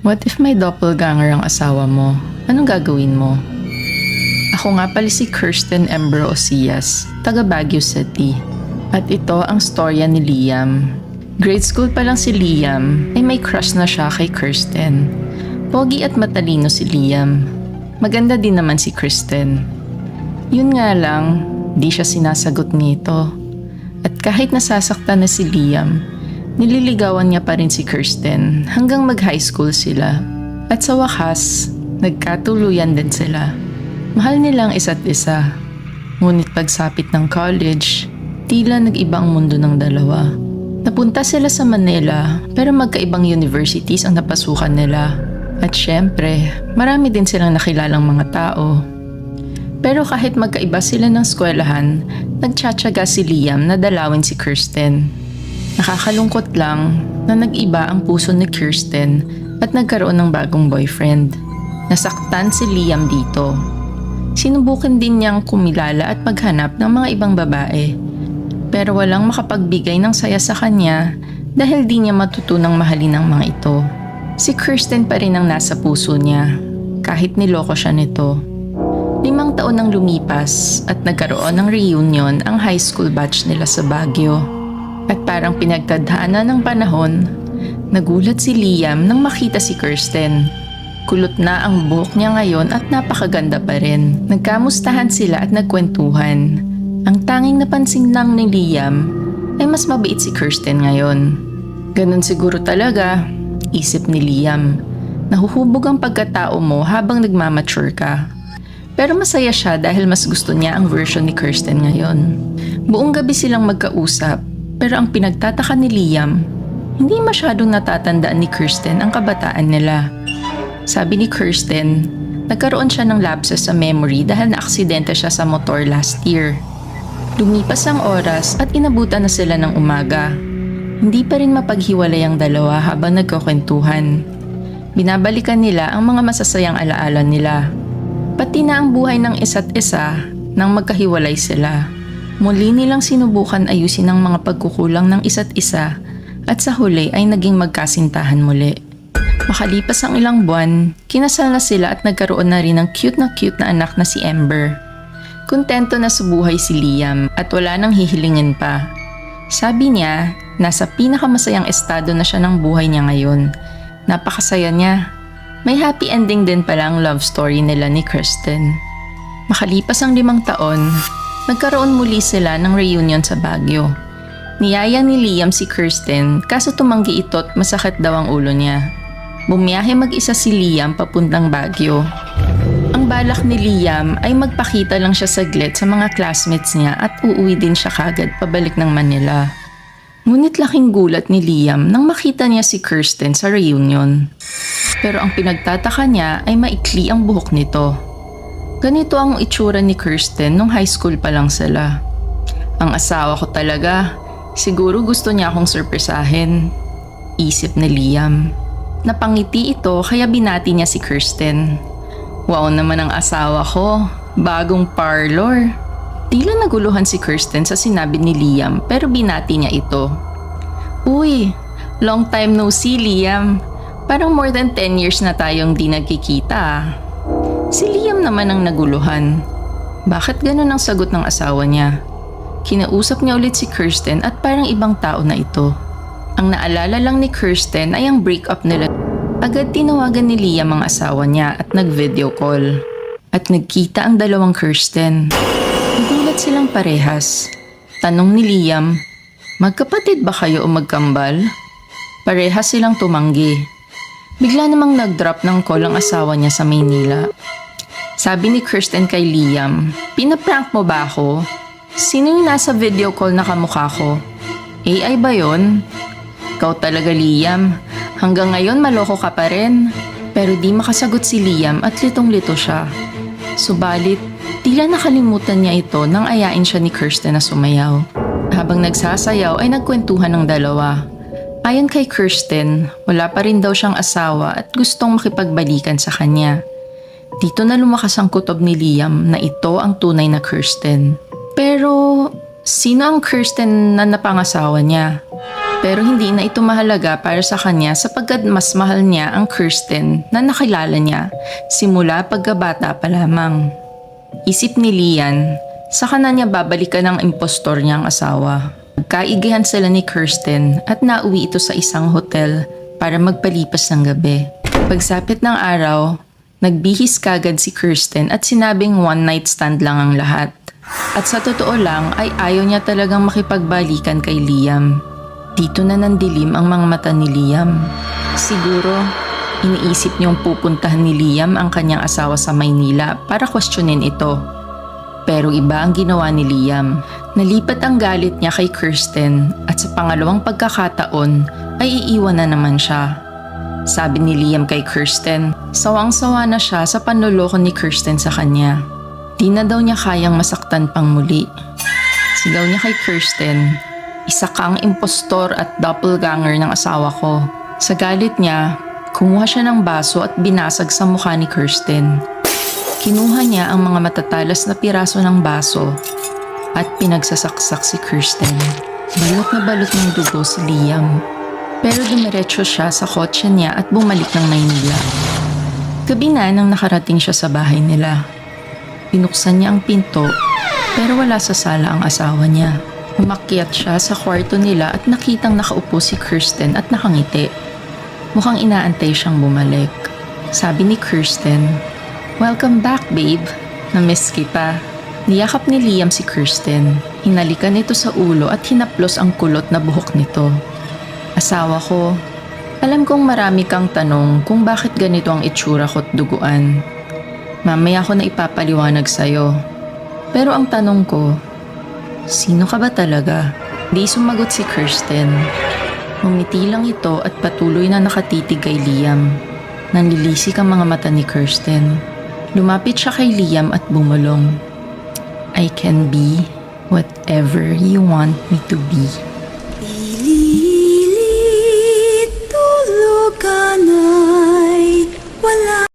What if may doppelganger ang asawa mo? Anong gagawin mo? Ako nga pala si Kirsten Embro Osias, taga Baguio City. At ito ang storya ni Liam. Grade school pa lang si Liam ay may crush na siya kay Kirsten. Pogi at matalino si Liam. Maganda din naman si Kirsten. Yun nga lang, di siya sinasagot nito. At kahit nasasaktan na si Liam, nililigawan niya pa rin si Kirsten hanggang mag-high school sila. At sa wakas, nagkatuluyan din sila. Mahal nilang isa't isa. Ngunit pagsapit ng college, tila nag-iba ang mundo ng dalawa. Napunta sila sa Manila pero magkaibang universities ang napasukan nila. At syempre, marami din silang nakilalang mga tao. Pero kahit magkaiba sila ng eskwelahan, nagtsatsaga si Liam na dalawin si Kirsten. Nakakalungkot lang na nag-iba ang puso ni Kirsten at nagkaroon ng bagong boyfriend. Nasaktan si Liam dito. Sinubukan din niyang kumilala at maghanap ng mga ibang babae. Pero walang makapagbigay ng saya sa kanya dahil di niya matutunang mahalin ang mga ito. Si Kirsten pa rin ang nasa puso niya kahit niloko siya nito. 5 taon nang lumipas at nagkaroon ng reunion ang high school batch nila sa Baguio. At parang pinagtadhana ng panahon, nagulat si Liam nang makita si Kirsten. Kulot na ang buhok niya ngayon at napakaganda pa rin. Nagkamustahan sila at nagkwentuhan. Ang tanging napansin lang ni Liam ay mas mabait si Kirsten ngayon. Ganun siguro talaga, isip ni Liam. Nahuhubog ang pagkatao mo habang nagmamature ka. Pero masaya siya dahil mas gusto niya ang version ni Kirsten ngayon. Buong gabi silang magkausap, pero ang pinagtataka ni Liam, hindi masyadong natatandaan ni Kirsten ang kabataan nila. Sabi ni Kirsten, nagkaroon siya ng lapses sa memory dahil naaksidente siya sa motor last year. Lumipas ang oras at inabutan na sila ng umaga. Hindi pa rin mapaghiwalay ang dalawa habang nagkukwentuhan. Binabalikan nila ang mga masasayang alaala nila. Pati na ang buhay ng isa't isa nang magkahiwalay sila. Muli nilang sinubukan ayusin ang mga pagkukulang ng isa't isa at sa huli ay naging magkasintahan muli. Makalipas ang ilang buwan, kinasal na sila at nagkaroon na rin ng cute na anak na si Ember. Kontento na sa buhay si Liam at wala nang hihilingin pa. Sabi niya, nasa pinakamasayang estado na siya ng buhay niya ngayon. Napakasaya niya. May happy ending din pala ang love story nila ni Kirsten. Makalipas ang 5 taon, nagkaroon muli sila ng reunion sa Baguio. Niyaya ni Liam si Kirsten kaso tumanggi ito at masakit daw ang ulo niya. Bumiyahe mag-isa si Liam papuntang Baguio. Ang balak ni Liam ay magpakita lang siya saglit sa mga classmates niya at uuwi din siya kagad pabalik ng Manila. Ngunit laking gulat ni Liam nang makita niya si Kirsten sa reunion. Pero ang pinagtataka niya ay maikli ang buhok nito. Ganito ang itsura ni Kirsten nung high school pa lang sila. Ang asawa ko talaga, siguro gusto niya akong surpresahin, isip ni Liam. Napangiti ito kaya binati niya si Kirsten. Wow naman ang asawa ko, bagong parlor. Tila naguluhan si Kirsten sa sinabi ni Liam pero binati niya ito. Uy, long time no see Liam. Parang more than 10 years na tayong di nagkikita. Si Liam naman ang naguluhan. Bakit ganun ang sagot ng asawa niya? Kinausap niya ulit si Kirsten at parang ibang tao na ito. Ang naalala lang ni Kirsten ay ang breakup nila. Agad tinawagan ni Liam ang asawa niya at nag-video call. At nagkita ang dalawang Kirsten. Nagulat silang parehas. Tanong ni Liam, magkapatid ba kayo o magkambal? Parehas silang tumanggi. Bigla namang nag-drop ng call ang asawa niya sa Maynila. Sabi ni Kirsten kay Liam, pinaprank mo ba ako? Sino yung nasa video call na kamukha ko? AI ba yon? Ikaw talaga Liam, hanggang ngayon maloko ka pa rin. Pero di makasagot si Liam at litong-lito siya. Subalit, tila nakalimutan niya ito nang ayain siya ni Kirsten na sumayaw. Habang nagsasayaw ay nagkwentuhan ng dalawa. Ayon kay Kirsten, wala pa rin daw siyang asawa at gustong makipagbalikan sa kanya. Dito na lumakas ang kutob ni Liam na ito ang tunay na Kirsten. Pero, sino ang Kirsten na napangasawa niya? Pero hindi na ito mahalaga para sa kanya sapagkat mas mahal niya ang Kirsten na nakilala niya simula pagkabata pa lamang. Isip ni Liam, saka na niya babalikan ang impostor niyang asawa. Nagkaigihan sila ni Kirsten at nauwi ito sa isang hotel para magpalipas ng gabi. Pagsapit ng araw, nagbihis kagad si Kirsten at sinabing one night stand lang ang lahat. At sa totoo lang ay ayaw niya talagang makipagbalikan kay Liam. Dito na nandilim ang mga mata ni Liam. Siguro, iniisip niyong pupuntahan ni Liam ang kanyang asawa sa Maynila para questionin ito. Pero iba ang ginawa ni Liam. Nalipat ang galit niya kay Kirsten at sa pangalawang pagkakataon ay iiwan na naman siya. Sabi ni Liam kay Kirsten, sawang-sawa na siya sa panloloko ni Kirsten sa kanya. Di na daw niya kayang masaktan pang muli. Sigaw niya kay Kirsten, isa kang impostor at doppelganger ng asawa ko. Sa galit niya, kumuha siya ng baso at binasag sa mukha ni Kirsten. Kinuha niya ang mga matatalas na piraso ng baso at pinagsasaksak si Kirsten. Balot na balot ng dugo si Liam. Pero dumiretso siya sa kotse niya at bumalik ng Maynila. Gabi na nang nakarating siya sa bahay nila. Binuksan niya ang pinto pero wala sa sala ang asawa niya. Umakyat siya sa kwarto nila at nakitang nakaupo si Kirsten at nakangiti. Mukhang inaantay siyang bumalik. Sabi ni Kirsten, "Welcome back, babe. Na-miss kita." Niyakap ni Liam si Kirsten. Hinalikan nito sa ulo at hinaplos ang kulot na buhok nito. "Asawa ko, alam kong marami kang tanong kung bakit ganito ang itsura ko't duguan. Mamaya ko na ipapaliwanag sa'yo. Pero ang tanong ko, sino ka ba talaga?" Di sumagot si Kirsten. Umiti lang ito at patuloy na nakatitig kay Liam. Nanlilisik ang mga mata ni Kirsten. Lumapit siya kay Liam at bumulong. "I can be whatever you want me to be."